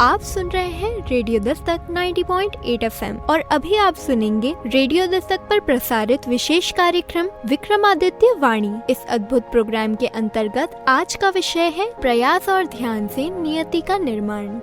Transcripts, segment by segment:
आप सुन रहे हैं रेडियो दस्तक 90.8 FM और अभी आप सुनेंगे रेडियो दस्तक पर प्रसारित विशेष कार्यक्रम विक्रमादित्य वाणी। इस अद्भुत प्रोग्राम के अंतर्गत आज का विषय है प्रयास और ध्यान से नियति का निर्माण।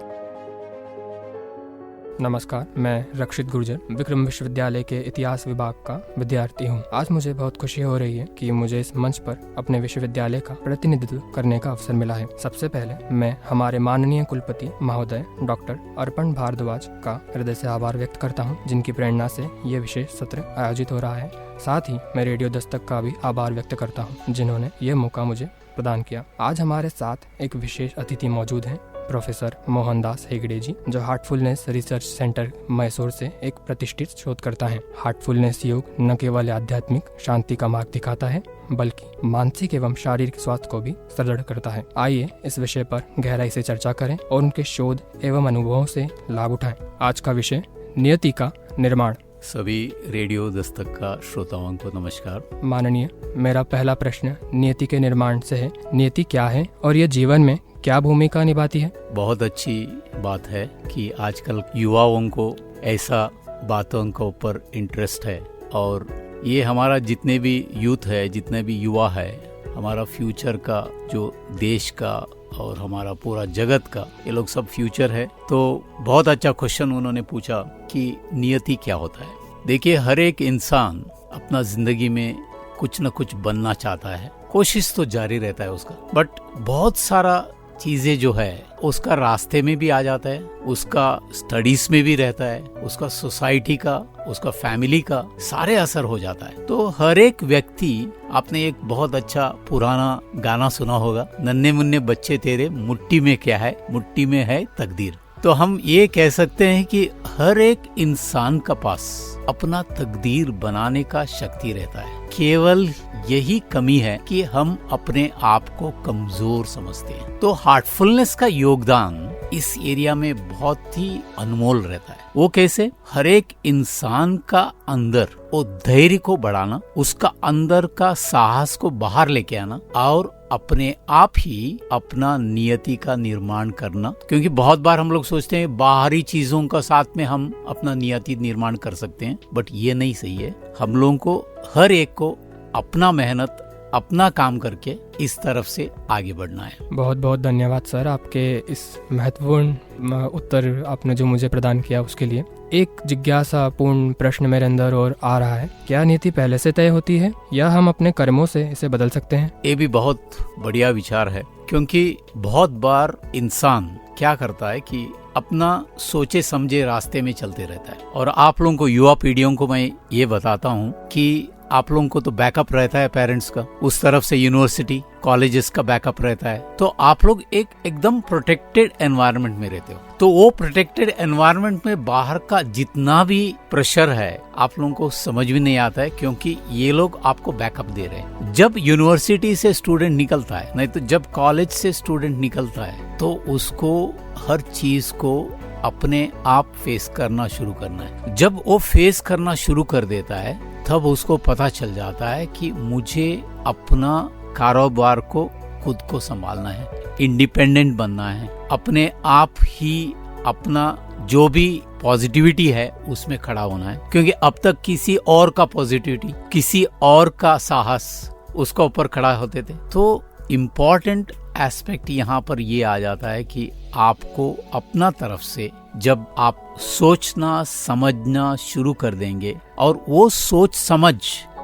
नमस्कार, मैं रक्षित गुर्जर विक्रम विश्वविद्यालय के इतिहास विभाग का विद्यार्थी हूँ। आज मुझे बहुत खुशी हो रही है कि मुझे इस मंच पर अपने विश्वविद्यालय का प्रतिनिधित्व करने का अवसर मिला है। सबसे पहले मैं हमारे माननीय कुलपति महोदय डॉक्टर अर्पण भारद्वाज का हृदय से आभार व्यक्त करता हूँ, जिनकी प्रेरणा से ये विशेष सत्र आयोजित हो रहा है। साथ ही मैं रेडियो दस्तक का भी आभार व्यक्त करता हूँ, जिन्होंने ये मौका मुझे प्रदान किया। आज हमारे साथ एक विशेष अतिथि मौजूद हैं, प्रोफेसर मोहनदास हेगड़े जी, जो हार्टफुलनेस रिसर्च सेंटर मैसूर से एक प्रतिष्ठित शोधकर्ता हैं। हार्टफुलनेस योग न केवल आध्यात्मिक शांति का मार्ग दिखाता है, बल्कि मानसिक एवं शारीरिक स्वास्थ्य को भी सुदृढ़ करता है। आइए इस विषय पर गहराई से चर्चा करें और उनके शोध एवं अनुभवों से लाभ उठाएं। आज का विषय नियति का निर्माण। सभी रेडियो दस्तक का श्रोताओं को नमस्कार। माननीय, मेरा पहला प्रश्न नियति के निर्माण से है। नियति क्या है और यह जीवन में क्या भूमिका निभाती है? बहुत अच्छी बात है कि आजकल युवाओं को ऐसा बातों के ऊपर इंटरेस्ट है, और ये हमारा जितने भी यूथ है, जितने भी युवा है, हमारा फ्यूचर का, जो देश का और हमारा पूरा जगत का, ये लोग सब फ्यूचर है। तो बहुत अच्छा क्वेश्चन उन्होंने पूछा कि नियति क्या होता है। देखिए, हर एक इंसान अपना जिंदगी में कुछ न कुछ बनना चाहता है, कोशिश तो जारी रहता है उसका, बट बहुत सारा चीजें जो है उसका रास्ते में भी आ जाता है, उसका स्टडीज में भी रहता है, उसका सोसाइटी का, उसका फैमिली का सारे असर हो जाता है। तो हर एक व्यक्ति, आपने एक बहुत अच्छा पुराना गाना सुना होगा, नन्हे मुन्ने बच्चे तेरे मुट्ठी में क्या है, मुट्ठी में है तकदीर। तो हम ये कह सकते हैं कि हर एक इंसान का पास अपना तकदीर बनाने का शक्ति रहता है। केवल यही कमी है कि हम अपने आप को कमजोर समझते हैं। तो हार्टफुलनेस का योगदान इस एरिया में बहुत ही अनमोल रहता है। वो कैसे? हर एक इंसान का अंदर वो धैर्य को बढ़ाना, उसका अंदर का साहस को बाहर लेके आना और अपने आप ही अपना नियति का निर्माण करना। क्योंकि बहुत बार हम लोग सोचते हैं बाहरी चीजों का साथ में हम अपना नियति निर्माण कर सकते हैं, बट ये नहीं सही है। हम लोगों को, हर एक को अपना मेहनत, अपना काम करके इस तरफ से आगे बढ़ना है। बहुत बहुत धन्यवाद सर, आपके इस महत्वपूर्ण उत्तर आपने जो मुझे प्रदान किया उसके लिए। एक जिज्ञासापूर्ण प्रश्न मेरे अंदर और आ रहा है, क्या नीति पहले से तय होती है या हम अपने कर्मों से इसे बदल सकते हैं? ये भी बहुत बढ़िया विचार है, क्योंकि बहुत बार इंसान क्या करता है कि अपना सोचे समझे रास्ते में चलते रहता है। और आप लोगों को, युवा पीढ़ियों को मैं ये बताता हूँ कि आप लोगों को तो बैकअप रहता है पेरेंट्स का, उस तरफ से यूनिवर्सिटी, कॉलेजेस का बैकअप रहता है। तो आप लोग एक एकदम प्रोटेक्टेड एनवायरनमेंट में रहते हो। तो वो प्रोटेक्टेड एनवायरनमेंट में बाहर का जितना भी प्रेशर है आप लोगों को समझ भी नहीं आता है, क्योंकि ये लोग आपको बैकअप दे रहे हैं। जब यूनिवर्सिटी से स्टूडेंट निकलता है, नहीं तो जब कॉलेज से स्टूडेंट निकलता है, तो उसको हर चीज को अपने आप फेस करना शुरू करना है। जब वो फेस करना शुरू कर देता है, तब उसको पता चल जाता है कि मुझे अपना कारोबार को खुद को संभालना है, इंडिपेंडेंट बनना है, अपने आप ही अपना जो भी पॉजिटिविटी है उसमें खड़ा होना है। क्योंकि अब तक किसी और का पॉजिटिविटी, किसी और का साहस उसका ऊपर खड़ा होते थे। तो इम्पोर्टेंट एस्पेक्ट यहाँ पर ये आ जाता है कि आपको अपना तरफ से जब आप सोचना समझना शुरू कर देंगे, और वो सोच समझ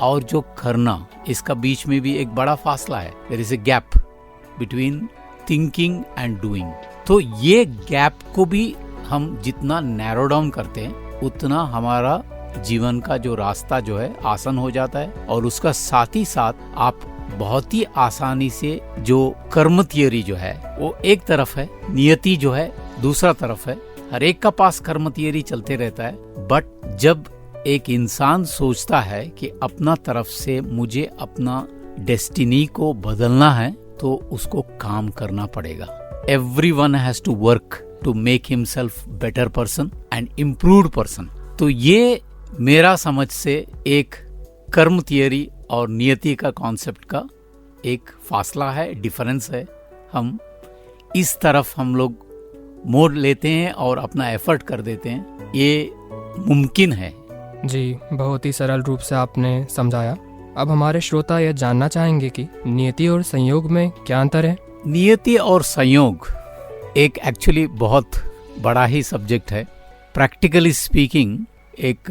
और जो करना, इसका बीच में भी एक बड़ा फासला है। There is a gap between thinking and doing. तो ये गैप को भी हम जितना नैरो डाउन करते हैं, उतना हमारा जीवन का जो रास्ता जो है आसान हो जाता है। और उसका साथ ही साथ आप बहुत ही आसानी से, जो कर्म थियरी जो है वो एक तरफ है, नियति जो है दूसरा तरफ है। हर एक का पास कर्म थियरी चलते रहता है, बट जब एक इंसान सोचता है कि अपना तरफ से मुझे अपना डेस्टिनी को बदलना है, तो उसको काम करना पड़ेगा। Everyone has to work to make himself better person and improved person. तो ये मेरा समझ से एक कर्म थियरी और नियति का कॉन्सेप्ट का एक फासला है, डिफरेंस है। हम इस तरफ हम लोग मोड़ लेते हैं और अपना एफर्ट कर देते हैं, ये मुमकिन है। जी, बहुत ही सरल रूप से आपने समझाया। अब हमारे श्रोता यह जानना चाहेंगे कि नियति और संयोग में क्या अंतर है। नियति और संयोग एक एक्चुअली बहुत बड़ा ही सब्जेक्ट है। प्रैक्टिकली स्पीकिंग एक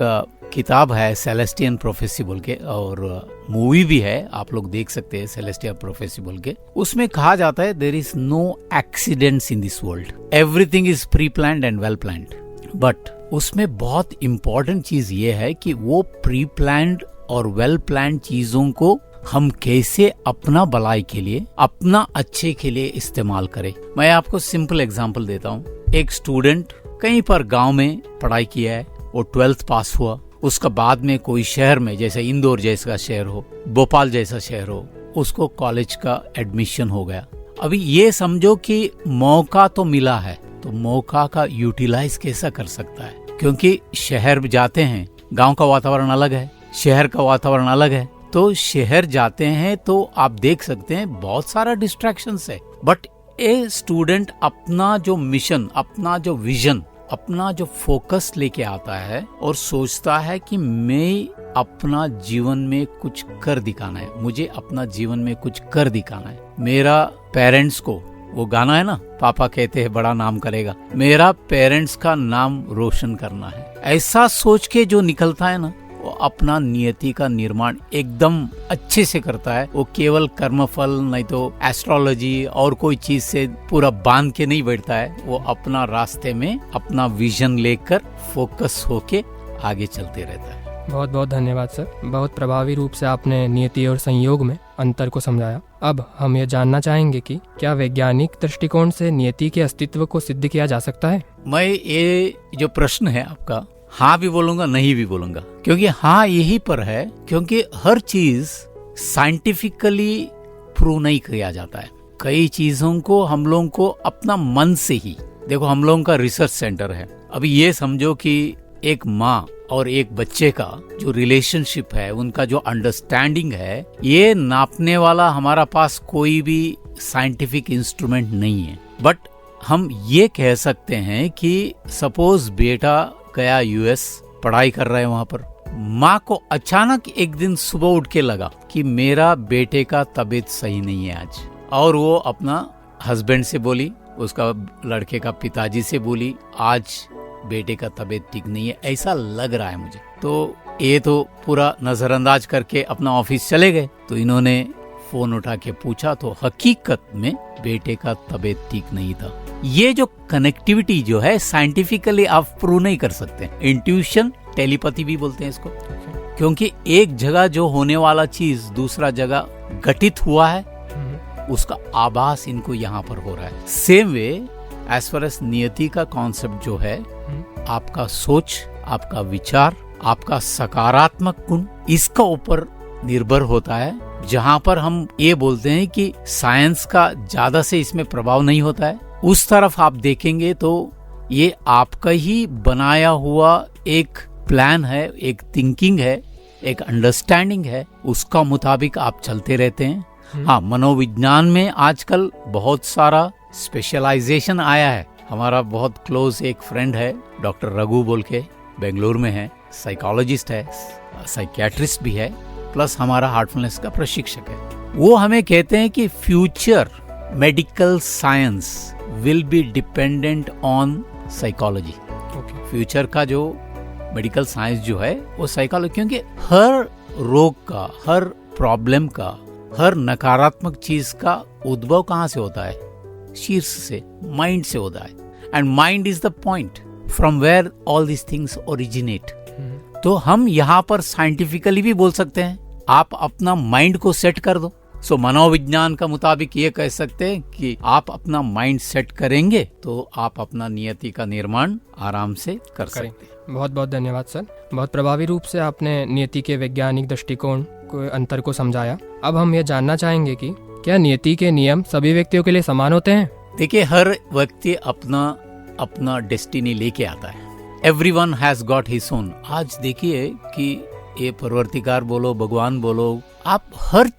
किताब है सेलेस्टियन प्रोफेसी बोल के, और मूवी भी है, आप लोग देख सकते हैं सेलेस्टियन प्रोफेसी बोल के। उसमें कहा जाता है there is no accidents in this world, everything is pre planned and well planned. But उसमें बहुत इंपॉर्टेंट चीज ये है कि वो प्री प्लान्ड और वेल प्लान्ड चीजों को हम कैसे अपना भलाई के लिए, अपना अच्छे के लिए इस्तेमाल करें। मैं आपको सिंपल एग्जांपल देता हूँ। एक स्टूडेंट कहीं पर गांव में पढ़ाई किया है, वो 12th पास हुआ, उसका बाद में कोई शहर में, जैसे इंदौर जैसा शहर हो, भोपाल जैसा शहर हो, उसको कॉलेज का एडमिशन हो गया। अभी ये समझो कि मौका तो मिला है, तो मौका का यूटिलाइज कैसा कर सकता है, क्योंकि शहर जाते हैं, गांव का वातावरण अलग है, शहर का वातावरण अलग है। तो शहर जाते हैं तो आप देख सकते हैं बहुत सारा डिस्ट्रैक्शंस है, बट ए स्टूडेंट अपना जो मिशन, अपना जो विजन, अपना जो फोकस लेके आता है और सोचता है कि मैं अपना जीवन में कुछ कर दिखाना है, मुझे अपना जीवन में कुछ कर दिखाना है। मेरा पेरेंट्स को, वो गाना है ना, पापा कहते हैं बड़ा नाम करेगा, मेरा पेरेंट्स का नाम रोशन करना है। ऐसा सोच के जो निकलता है ना, वो अपना नियति का निर्माण एकदम अच्छे से करता है। वो केवल कर्मफल नहीं तो एस्ट्रोलॉजी और कोई चीज से पूरा बांध के नहीं बैठता है, वो अपना रास्ते में अपना विजन लेकर फोकस होके आगे चलते रहता है। बहुत बहुत धन्यवाद सर, बहुत प्रभावी रूप से आपने नियति और संयोग में अंतर को समझाया। अब हम ये जानना चाहेंगे कि क्या वैज्ञानिक दृष्टिकोण से नियति के अस्तित्व को सिद्ध किया जा सकता है। मैं ये जो प्रश्न है आपका, हाँ भी बोलूंगा, नहीं भी बोलूंगा, क्योंकि हाँ यही पर है, क्योंकि हर चीज साइंटिफिकली प्रूव नहीं किया जाता है। कई चीजों को हम लोगों को अपना मन से ही, देखो हम लोगों का रिसर्च सेंटर है। अभी ये समझो कि एक माँ और एक बच्चे का जो रिलेशनशिप है, उनका जो अंडरस्टैंडिंग है, ये नापने वाला हमारा पास कोई भी साइंटिफिक इंस्ट्रूमेंट नहीं है। बट हम ये कह सकते हैं कि सपोज बेटा गया यूएस, पढ़ाई कर रहा है वहां पर, माँ को अचानक एक दिन सुबह उठ के लगा कि मेरा बेटे का तबीयत सही नहीं है आज, और वो अपना हस्बैंड से बोली, उसका लड़के का पिताजी से बोली, आज बेटे का तबीयत ठीक नहीं है, ऐसा लग रहा है मुझे। तो ये तो पूरा नजरअंदाज करके अपना ऑफिस चले गए। तो इन्होंने फोन उठा के पूछा तो हकीकत में बेटे का तबीयत ठीक नहीं था। ये जो कनेक्टिविटी जो है साइंटिफिकली आप प्रूव नहीं कर सकते। इंट्यूशन, टेलीपैथी भी बोलते हैं इसको, क्योंकि एक जगह जो होने वाला चीज दूसरा जगह घटित हुआ है, उसका आभास इनको यहाँ पर हो रहा है। Same way as far as नियति का कॉन्सेप्ट जो है, आपका सोच, आपका विचार, आपका सकारात्मक गुण, इसका ऊपर निर्भर होता है। जहाँ पर हम ये बोलते हैं कि साइंस का ज्यादा से इसमें प्रभाव नहीं होता है, उस तरफ आप देखेंगे तो ये आपका ही बनाया हुआ एक प्लान है, एक थिंकिंग है, एक अंडरस्टैंडिंग है, उसका मुताबिक आप चलते रहते हैं। हाँ, मनोविज्ञान में आजकल बहुत सारा स्पेशलाइजेशन आया है। हमारा बहुत क्लोज एक फ्रेंड है, डॉक्टर रघु बोल के, बेंगलुरु में है, साइकोलॉजिस्ट है, साइकियाट्रिस्ट भी है, प्लस हमारा हार्टफुलनेस का प्रशिक्षक है। वो हमें कहते हैं कि future medical science will be dependent on psychology. Future का जो मेडिकल साइंस जो है वो साइकोलॉजी, क्योंकि हर रोग का, हर प्रॉब्लम का, हर नकारात्मक चीज का उद्भव कहाँ से होता है? शीर्ष से, माइंड से होता है। And mind is the point from where all this things originate. तो हम यहाँ पर साइंटिफिकली भी बोल सकते हैं, आप अपना माइंड को सेट कर दो। सो मनोविज्ञान का मुताबिक ये कह सकते हैं कि आप अपना माइंड सेट करेंगे तो आप अपना नियति का निर्माण आराम से कर सकते हैं। बहुत बहुत धन्यवाद सर, बहुत प्रभावी रूप से आपने नियति के वैज्ञानिक दृष्टिकोण को, अंतर को समझाया। अब हम ये जानना चाहेंगे कि क्या नियति के नियम सभी व्यक्तियों के लिए समान होते हैं? देखिए, हर व्यक्ति अपना अपना डेस्टिनी लेके आता है। Everyone has got his own. आज देखिए कि ये परवर्तिकार बोलो, भगवान बोलो, आप हर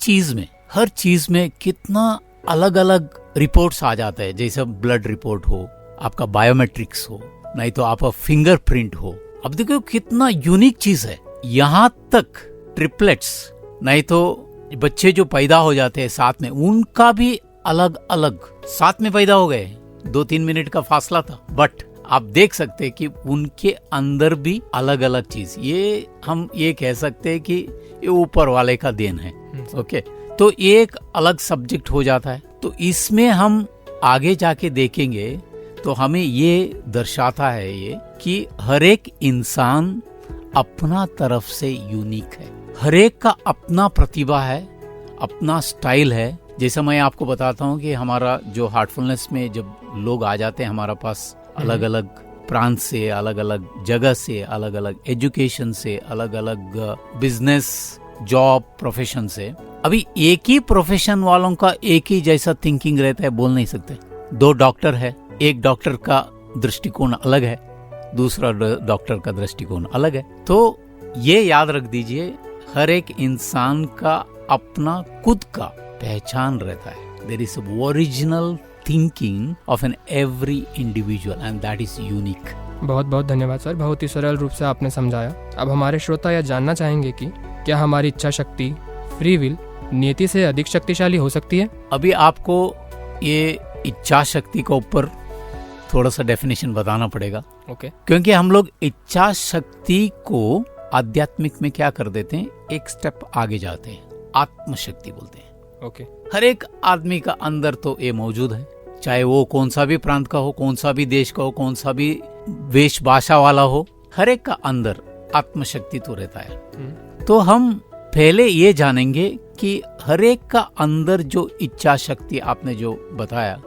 चीज में कितना अलग अलग रिपोर्ट्स आ जाता है। जैसे ब्लड रिपोर्ट हो, आपका बायोमेट्रिक्स हो, नहीं तो आपका फिंगरप्रिंट हो। अब देखो कितना यूनिक चीज है। यहाँ तक ट्रिपलेट्स, नहीं तो बच्चे जो पैदा हो जाते हैं साथ में, उनका भी अलग अलग साथ में पैदा हो गए, 2-3 मिनट का फासला था, बट आप देख सकते हैं कि उनके अंदर भी अलग अलग चीज। ये हम ये कह सकते हैं कि ये ऊपर वाले का देन है। ओके, तो एक अलग सब्जेक्ट हो जाता है। तो इसमें हम आगे जाके देखेंगे तो हमें ये दर्शाता है ये कि हर एक इंसान अपना तरफ से यूनिक है, हर एक का अपना प्रतिभा है, अपना स्टाइल है। जैसा मैं आपको बताता हूँ कि हमारा जो हार्टफुलनेस में जब लोग आ जाते हैं हमारा पास, अलग अलग प्रांत से, अलग अलग जगह से, अलग अलग एजुकेशन से, अलग अलग बिजनेस, जॉब, प्रोफेशन से। अभी एक ही प्रोफेशन वालों का एक ही जैसा थिंकिंग रहता है, बोल नहीं सकते। 2 डॉक्टर है, एक डॉक्टर का दृष्टिकोण अलग है, दूसरा डॉक्टर का दृष्टिकोण अलग है। तो ये याद रख दीजिए, हर एक इंसान का अपना खुद का पहचान रहता है। There is original thinking of an every individual and that is unique. बहुत बहुत धन्यवाद सर, बहुत ही सरल रूप से आपने समझाया। अब हमारे श्रोता यह जानना चाहेंगे कि क्या हमारी इच्छा शक्ति, फ्री विल, नियति से अधिक शक्तिशाली हो सकती है? अभी आपको ये इच्छा शक्ति के ऊपर थोड़ा सा डेफिनेशन बताना पड़ेगा। ओके। क्योंकि हम लोग इच्छा शक्ति को आध्यात्मिक में क्या कर देते हैं, एक स्टेप आगे जाते हैं, आत्मशक्ति बोलते हैं। ओके। हर एक आदमी का अंदर तो ये मौजूद है, चाहे वो कौन सा भी प्रांत का हो, कौन सा भी देश का हो, कौन सा भी वेश भाषा वाला हो, हर एक का अंदर आत्मशक्ति तो रहता है। तो हम पहले ये जानेंगे कि हर एक का अंदर जो इच्छा शक्ति आपने जो बताया,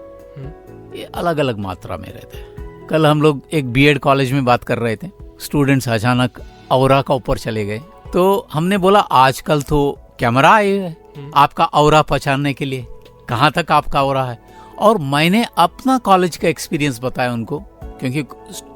ये अलग अलग मात्रा में रहता है। कल हम लोग एक बीएड कॉलेज में बात कर रहे थे, स्टूडेंट्स अचानक औरा का ऊपर चले गए। तो हमने बोला आजकल तो कैमरा आए हैं आपका औरा पहचानने के लिए, कहाँ तक आपका औरा है। और मैंने अपना कॉलेज का एक्सपीरियंस बताया उनको, क्योंकि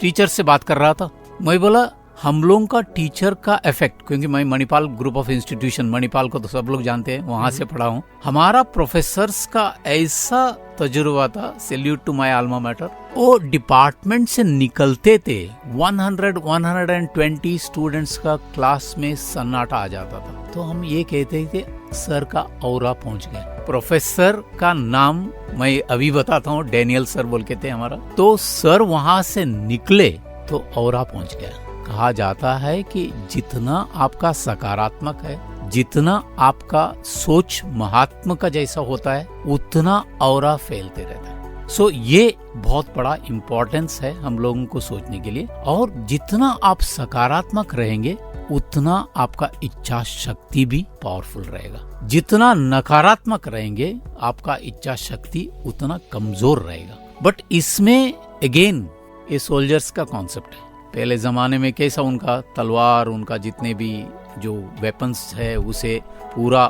टीचर से बात कर रहा था। मैं बोला हम लोगों का टीचर का इफेक्ट, क्योंकि मैं Manipal group of institution, Manipal को तो सब लोग जानते हैं, वहां से पढ़ा हूँ। हमारा प्रोफेसर्स का ऐसा तजुर्बा था, salute to my alma mater. वो डिपार्टमेंट से निकलते थे 100-120 स्टूडेंट्स का क्लास में सन्नाटा आ जाता था। तो हम ये कहते थे सर का औरा पहुंच गया। प्रोफेसर का नाम मैं अभी बताता हूँ, डैनियल सर बोल के थे हमारा। तो सर वहां से निकले तो औरा पहुंच गया। कहा जाता है कि जितना आपका सकारात्मक है, जितना आपका सोच महात्मा का जैसा होता है, उतना औरा फैलते रहता है। सो ये बहुत बड़ा इम्पोर्टेंस है हम लोगों को सोचने के लिए। और जितना आप सकारात्मक रहेंगे, उतना आपका इच्छा शक्ति भी पावरफुल रहेगा। जितना नकारात्मक रहेंगे, आपका इच्छा शक्ति उतना कमजोर रहेगा। बट इसमें अगेन ये सोल्जर्स का कॉन्सेप्ट है। पहले जमाने में कैसा उनका तलवार, उनका जितने भी जो वेपन्स है, उसे पूरा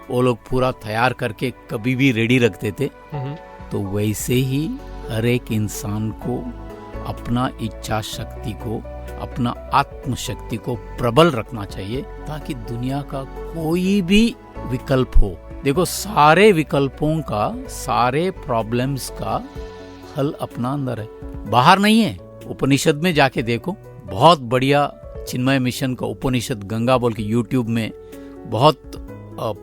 वो लोग पूरा तैयार करके कभी भी रेडी रखते थे। तो वैसे ही हर एक इंसान को अपना इच्छा शक्ति को, अपना आत्मशक्ति को प्रबल रखना चाहिए, ताकि दुनिया का कोई भी विकल्प हो, देखो सारे विकल्पों का, सारे प्रॉब्लम्स का हल अपना अंदर है, बाहर नहीं है। उपनिषद में जाके देखो, बहुत बढ़िया चिन्मय मिशन का उपनिषद गंगा बोल के यूट्यूब में बहुत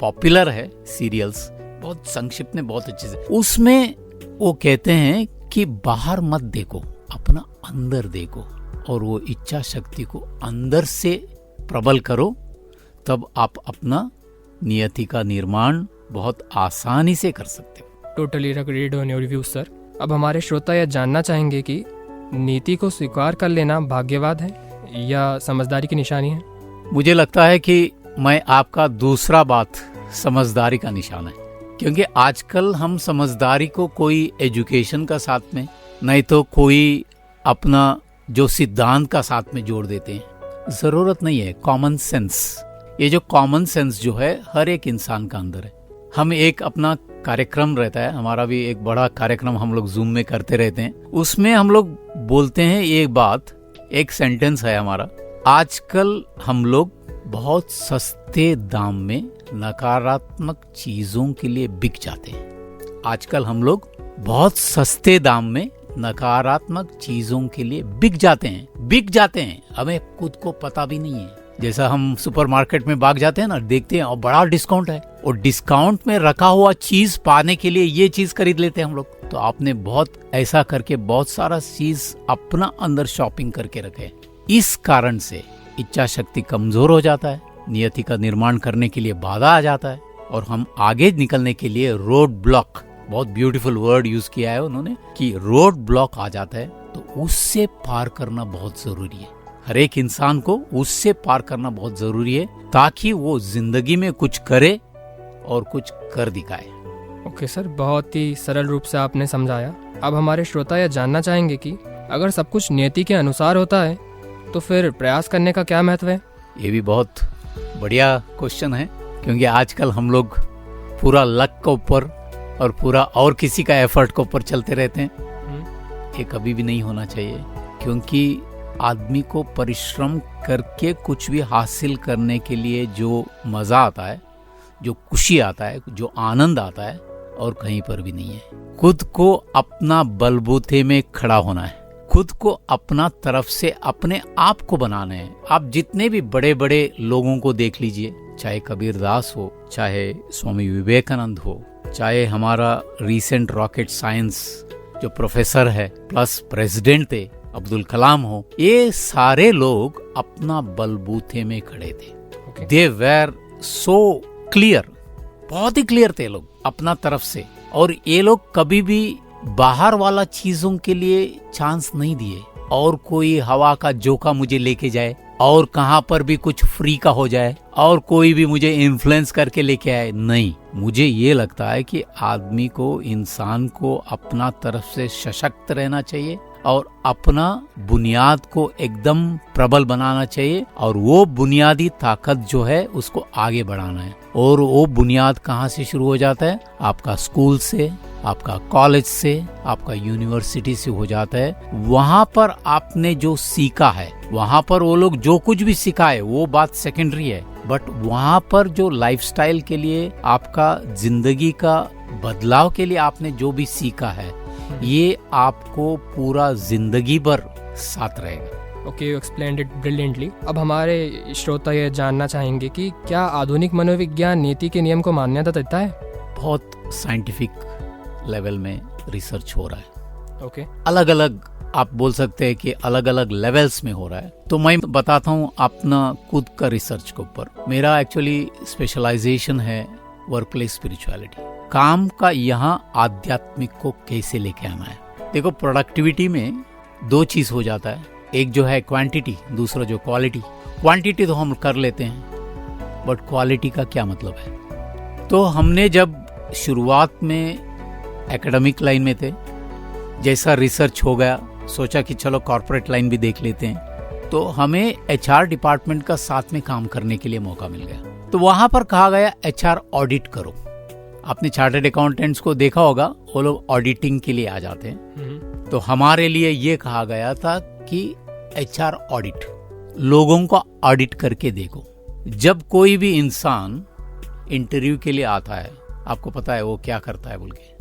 पॉपुलर है सीरियल्स, बहुत संक्षिप्त में बहुत अच्छे से। उसमें वो कहते हैं कि बाहर मत देखो, अपना अंदर देखो, और वो इच्छा शक्ति को अंदर से प्रबल करो, तब आप अपना नियति का निर्माण बहुत आसानी से कर सकते हो। Totally agreed on your views sir. अब हमारे श्रोता यह जानना चाहेंगे कि नीति को स्वीकार कर लेना भाग्यवाद है या समझदारी की निशानी है? मुझे लगता है कि मैं आपका दूसरा बात समझदारी का निशान है, क्योंकि आजकल हम समझदारी को कोई एजुकेशन का साथ में, नहीं तो कोई अपना जो सिद्धांत का साथ में जोड़ देते हैं। जरूरत नहीं है। कॉमन सेंस, ये जो कॉमन सेंस जो है हर एक इंसान का अंदर है। हम एक अपना कार्यक्रम रहता है, हमारा भी एक बड़ा कार्यक्रम हम लोग जूम में करते रहते हैं, उसमें हम लोग बोलते हैं ये बात, एक सेंटेंस है हमारा, आजकल हम लोग बहुत सस्ते दाम में नकारात्मक चीजों के लिए बिक जाते हैं। आजकल हम लोग बहुत सस्ते दाम में नकारात्मक चीजों के लिए बिक जाते हैं, हमें खुद को पता भी नहीं है। जैसा हम सुपरमार्केट में भाग जाते हैं ना, देखते हैं और बड़ा डिस्काउंट है, और डिस्काउंट में रखा हुआ चीज पाने के लिए ये चीज खरीद लेते हैं हम लोग। तो आपने बहुत ऐसा करके बहुत सारा चीज अपना अंदर शॉपिंग करके रखे। इस कारण से इच्छा शक्ति कमजोर हो जाता है, नियति का निर्माण करने के लिए बाधा आ जाता है, और हम आगे निकलने के लिए रोड ब्लॉक, बहुत ब्यूटीफुल वर्ड यूज किया है उन्होंने कि रोड ब्लॉक आ जाता है। तो उससे पार करना बहुत जरूरी है, हर एक इंसान को उससे पार करना बहुत जरूरी है, ताकि वो जिंदगी में कुछ करे और कुछ कर दिखाए। ओके सर, बहुत ही सरल रूप से आपने समझाया। अब हमारे श्रोता यह जानना चाहेंगे कि अगर सब कुछ नियति के अनुसार होता है तो फिर प्रयास करने का क्या महत्व है? ये भी बहुत बढ़िया क्वेश्चन है, क्योंकि आजकल हम लोग पूरा लक के ऊपर और पूरा और किसी का एफर्ट के ऊपर चलते रहते हैं। ये कभी भी नहीं होना चाहिए, क्योंकि आदमी को परिश्रम करके कुछ भी हासिल करने के लिए जो मजा आता है, जो खुशी आता है, जो आनंद आता है, और कहीं पर भी नहीं है। खुद को अपना बलबूते में खड़ा होना है, खुद को अपना तरफ से अपने आप को बनाना है। आप जितने भी बड़े बड़े लोगों को देख लीजिए, चाहे कबीरदास हो, चाहे स्वामी विवेकानंद हो, चाहे हमारा रीसेंट रॉकेट साइंस जो प्रोफेसर है प्लस प्रेसिडेंट थे अब्दुल कलाम हो, ये सारे लोग अपना बलबूते में खड़े थे। दे वेर सो क्लियर, बहुत ही क्लियर थे लोग अपना तरफ से, और ये लोग कभी भी बाहर वाला चीजों के लिए चांस नहीं दिए, और कोई हवा का झोंका मुझे लेके जाए, और कहां पर भी कुछ फ्री का हो जाए, और कोई भी मुझे इन्फ्लुएंस करके लेके आए, नहीं। मुझे ये लगता है कि आदमी को, इंसान को अपना तरफ से सशक्त रहना चाहिए, और अपना बुनियाद को एकदम प्रबल बनाना चाहिए, और वो बुनियादी ताकत जो है उसको आगे बढ़ाना है। और वो बुनियाद कहाँ से शुरू हो जाता है? आपका स्कूल से, आपका कॉलेज से, आपका यूनिवर्सिटी से हो जाता है। वहाँ पर आपने जो सीखा है, वहाँ पर वो लोग जो कुछ भी सिखाए वो बात सेकेंडरी है, बट वहाँ पर जो लाइफस्टाइल के लिए, आपका जिंदगी का बदलाव के लिए आपने जो भी सीखा है, ये आपको पूरा जिंदगी भर साथ रहेगा। Okay, you explained it brilliantly. अब हमारे श्रोता ये जानना चाहेंगे कि क्या आधुनिक मनोविज्ञान नीति के नियम को मान्यता देता है? बहुत साइंटिफिक लेवल में रिसर्च हो रहा है। ओके, अलग अलग आप बोल सकते हैं कि अलग अलग लेवल्स में हो रहा है। तो मैं बताता हूँ अपना खुद का रिसर्च के ऊपर। मेरा एक्चुअली स्पेशलाइजेशन है वर्क प्लेस स्पिरिचुअलिटी, काम का यहाँ आध्यात्मिक को कैसे लेके आना है। देखो, प्रोडक्टिविटी में दो चीज हो जाता है, एक जो है क्वांटिटी, दूसरा जो क्वालिटी। क्वांटिटी तो हम कर लेते हैं, बट क्वालिटी का क्या मतलब है? तो हमने जब शुरुआत में एकेडमिक लाइन में थे, जैसा रिसर्च हो गया, सोचा कि चलो कॉर्पोरेट लाइन भी देख लेते हैं, तो हमें एचआर डिपार्टमेंट का साथ में काम करने के लिए मौका मिल गया। तो वहां पर कहा गया एचआर ऑडिट करो। आपने चार्टर्ड अकाउंटेंट्स को देखा होगा, वो लोग ऑडिटिंग के लिए आ जाते हैं। तो हमारे लिए ये कहा गया था कि एचआर ऑडिट, लोगों को ऑडिट करके देखो। जब कोई भी इंसान इंटरव्यू के लिए आता है, आपको पता है वो क्या करता है बोल के?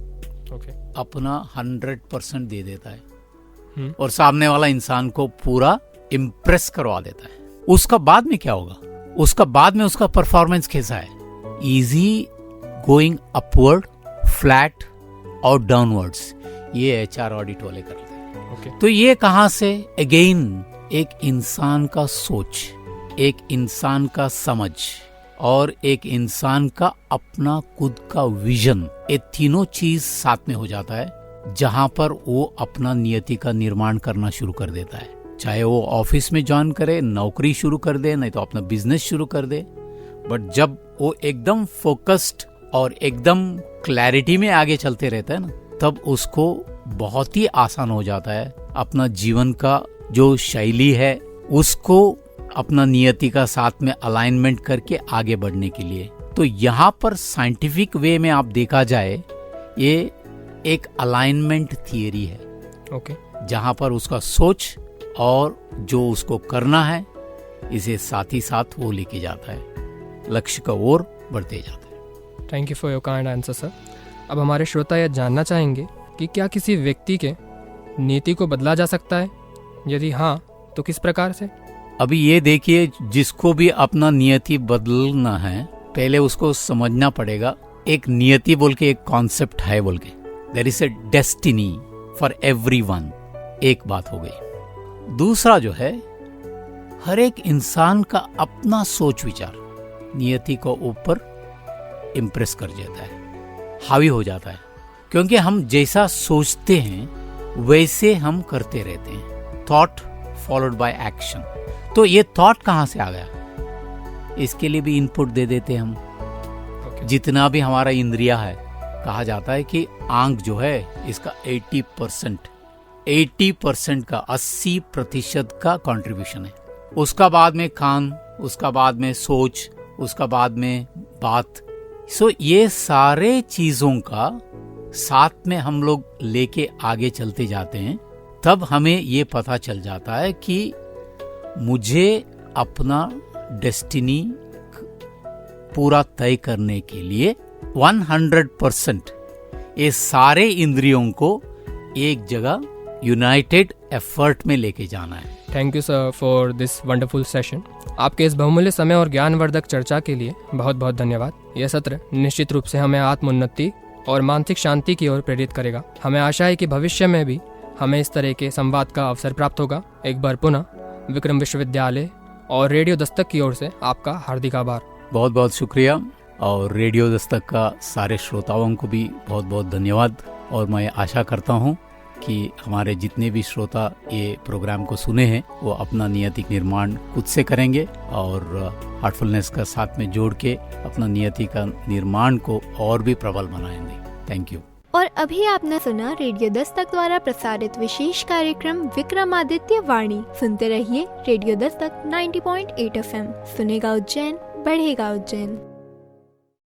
अपना 100% दे देता है, और सामने वाला इंसान को पूरा इम्प्रेस करवा देता है। उसका बाद में क्या होगा? उसका बाद में उसका परफॉर्मेंस कैसा है? इजी गोइंग अपवर्ड, फ्लैट और डाउनवर्ड्स, ये एचआर ऑडिट वाले करते हैं। तो ये कहां से? अगेन एक इंसान का सोच, एक इंसान का समझ, और एक इंसान का अपना खुद का विजन, ये तीनों चीज साथ में हो जाता है, जहां पर वो अपना नियति का निर्माण करना शुरू कर देता है। चाहे वो ऑफिस में ज्वाइन करे, नौकरी शुरू कर दे, नहीं तो अपना बिजनेस शुरू कर दे, बट जब वो एकदम फोकस्ड और एकदम क्लैरिटी में आगे चलते रहता है ना, तब उसको बहुत ही आसान हो जाता है अपना जीवन का जो शैली है उसको अपना नियति का साथ में अलाइनमेंट करके आगे बढ़ने के लिए। तो यहाँ पर साइंटिफिक वे में आप देखा जाए, ये एक अलाइनमेंट थियरी है। ओके, जहाँ पर उसका सोच और जो उसको करना है, इसे साथ ही साथ वो लेके जाता है, लक्ष्य का ओर बढ़ते जाता है। Thank you for your kind answer sir. अब हमारे श्रोता यह जानना चाहेंगे कि क्या किसी व्यक्ति के नीति को बदला जा सकता है? यदि हाँ, तो किस प्रकार से? अभी ये देखिए, जिसको भी अपना नियति बदलना है, पहले उसको समझना पड़ेगा। एक नियति बोल के एक कॉन्सेप्ट है बोल के, there is a destiny for everyone, एक बात हो गई। दूसरा जो है, हर एक इंसान का अपना सोच विचार नियति को ऊपर इम्प्रेस कर जाता है, हावी हो जाता है, क्योंकि हम जैसा सोचते हैं वैसे हम करते रहते हैं। Thought followed by action. तो ये थॉट कहाँ से आ गया? इसके लिए भी इनपुट दे देते हम। जितना भी हमारा इंद्रिया है, कहा जाता है कि आंख जो है इसका 80% का 80% का कंट्रीब्यूशन है। उसका बाद में कान, उसका बाद में सोच, उसका बाद में बात। सो ये सारे चीजों का साथ में हम लोग लेके आगे चलते जाते हैं, तब हमें ये पता चल जाता है कि मुझे अपना डेस्टिनी पूरा तय करने के लिए 100% ये सारे इंद्रियों को एक जगह यूनाइटेड एफर्ट में लेके जाना है। Thank you sir for this wonderful session. आपके इस बहुमूल्य समय और ज्ञानवर्धक चर्चा के लिए बहुत बहुत धन्यवाद। यह सत्र निश्चित रूप से हमें आत्मोन्नति और मानसिक शांति की ओर प्रेरित करेगा। हमें आशा है कि भविष्य में भी हमें इस तरह के संवाद का अवसर प्राप्त होगा। एक बार पुनः विक्रम विश्वविद्यालय और रेडियो दस्तक की ओर से आपका हार्दिक आभार। बहुत बहुत शुक्रिया, और रेडियो दस्तक का सारे श्रोताओं को भी बहुत बहुत धन्यवाद। और मैं आशा करता हूँ कि हमारे जितने भी श्रोता ये प्रोग्राम को सुने हैं वो अपना नियतिक निर्माण खुद से करेंगे और हार्टफुलनेस का साथ में जोड़ के अपना नियति का निर्माण को और भी प्रबल बनाएंगे। Thank you. और अभी आपने सुना रेडियो दस्तक द्वारा प्रसारित विशेष कार्यक्रम विक्रमादित्य वाणी। सुनते रहिए रेडियो दस्तक 90.8 FM। सुनेगा उज्जैन, बढ़ेगा उज्जैन।